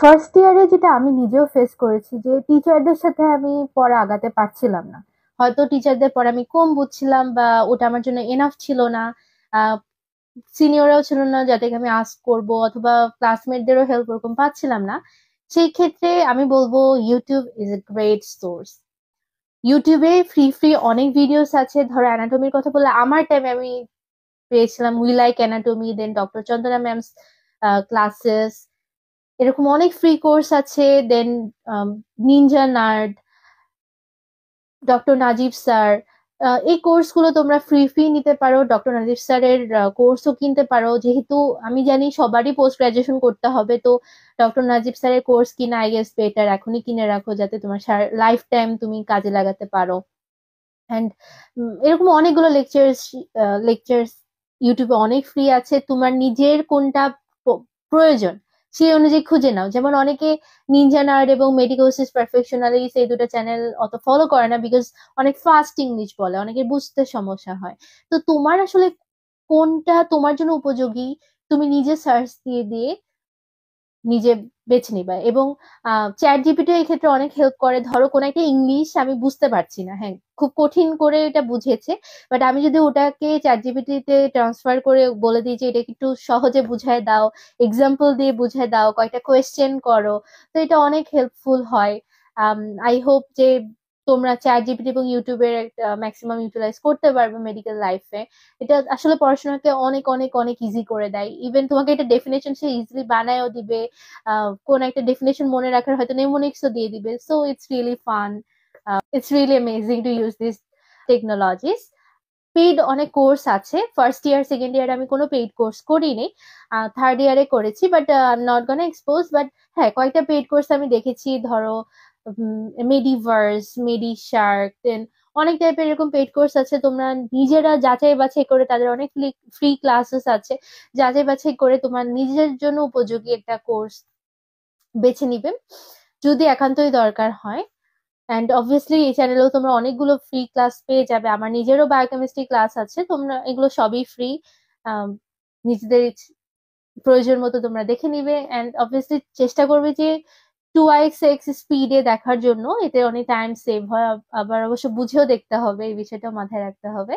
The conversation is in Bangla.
ফার্স্ট ইয়ারে যেটা আমি নিজেও ফেস করেছি যে টিচারদের সাথে আমি পড়া আগাতে পারছিলাম না। হয়তো টিচারদের পড়া আমি কম বুঝছিলাম বা ওটা আমার জন্য এনাফ ছিল না। সিনিয়ররাও ছিল না যাতে আমি আস্ক করব, অথবা ক্লাসমেটদেরও হেল্প ওরকম পাচ্ছিলাম না। সেই ক্ষেত্রে আমি বলবো YouTube is a great source. ইউটিউবে ফ্রি ফ্রি অনেক ভিডিওস আছে। ধরো অ্যানাটমির কথা বললে আমার টাইমে আমি পেয়েছিলাম we like anatomy, then doctor Chandana ma'am's classes, এরকম অনেক ফ্রি কোর্স আছে। Then ninja nerd, doctor Najib sir, এই কোর্সগুলো তোমরা ফ্রি ফ্রি নিতে পারো। ডক্টর নাজিব স্যারের কোর্সও কিনতে পারো, যেহেতু আমি জানি সবারই পোস্ট গ্রাজুয়েশন করতে হবে, তো ডক্টর নাজিব স্যারের কোর্স কিনা আই গেস বেটার। এখনই কিনে রাখো যাতে তোমার লাইফ টাইম তুমি কাজে লাগাতে পারো। অ্যান্ড এরকম অনেকগুলো লেকচার্স ইউটিউবে অনেক ফ্রি আছে। তোমার নিজের কোনটা প্রয়োজন সেই অনুযায়ী খুঁজে নাও। যেমন অনেকে নিনজা নার্ড এবং মেডিকোসিস পারফেকশনালিস্ট এই দুটো চ্যানেল অত ফলো করে না, বিকজ অনেক ফাস্ট ইংলিশ বলে, অনেকের বুঝতে সমস্যা হয়। তো তোমার আসলে কোনটা তোমার জন্য উপযোগী তুমি নিজে সার্চ দিয়ে দিয়ে নিজে বেছে নিবা। এবং চ্যাট জিপিটি এই ক্ষেত্রে অনেক হেল্প করে। ধরো কোন একটা ইংলিশ আমি বুঝতে পারছি না, হ্যাঁ খুব কঠিন করে এটা বুঝেছে, বাট আমি যদি ওটাকে চ্যাট জিপিটিতে ট্রান্সফার করে বলে দিই যে এটা একটু সহজে বুঝায় দাও, এক্সাম্পল দিয়ে বুঝায় দাও, কয়েকটা কোয়েশ্চেন করো, তো এটা অনেক হেল্পফুল হয়। আই হোপ যে তোমরা চ্যাট জিপিটি এবং ইউটিউবের ম্যাক্সিমাম ইউটিলাইজ করতে পারবে মেডিকেল লাইফে। এটা আসলে পড়াশোনাকে অনেক অনেক অনেক ইজি করে দেয়। ইভেন তোমাকে এটা ডেফিনেশন সে ইজিলি বানায়ও দিবে। কোন একটা ডেফিনেশন মনে রাখার হয়তো নেমোনিক্সও দিয়ে দিবে। So it's really fun, it's really amazing to use this technologies. Paid অনেক কোর্স আছে। ফার্স্ট ইয়ার সেকেন্ড ইয়ারে আমি কোনো পেইড কোর্স করিনি, থার্ড ইয়ারে করেছি, but I am not gonna expose. But হ্যাঁ কয়েকটা পেইড কোর্স আমি দেখেছি। ধরো মেডিভার্স, মেডিশার্ক, দেন অনেক টাইপের এরকম পেইড কোর্স আছে। তোমরা নিজেরা যাচাই বাছাই করে, তাদের অনেক ফ্রি ক্লাসেস আছে, যাচাই বাছাই করে তোমার নিজের জন্য উপযোগী একটা কোর্স বেছে নিবে যদি একান্তই দরকার হয়। অ্যান্ড অবভিয়াসলি এই চ্যানেলেও তোমরা অনেকগুলো ফ্রি ক্লাস পেয়ে যাবে। আমার নিজেরও বায়োকেমিস্ট্রি ক্লাস আছে, তোমরা এগুলো সবই ফ্রি। নিজেদের প্রয়োজন মতো তোমরা দেখে নিবে। অ্যান্ড অবভিয়াসলি চেষ্টা করবে যে 2x স্পিডে দেখার জন্য, এতে অনেক টাইম সেভ হয়। আবার অবশ্য বুঝেও দেখতে হবে, এই বিষয়টা মাথায় রাখতে হবে।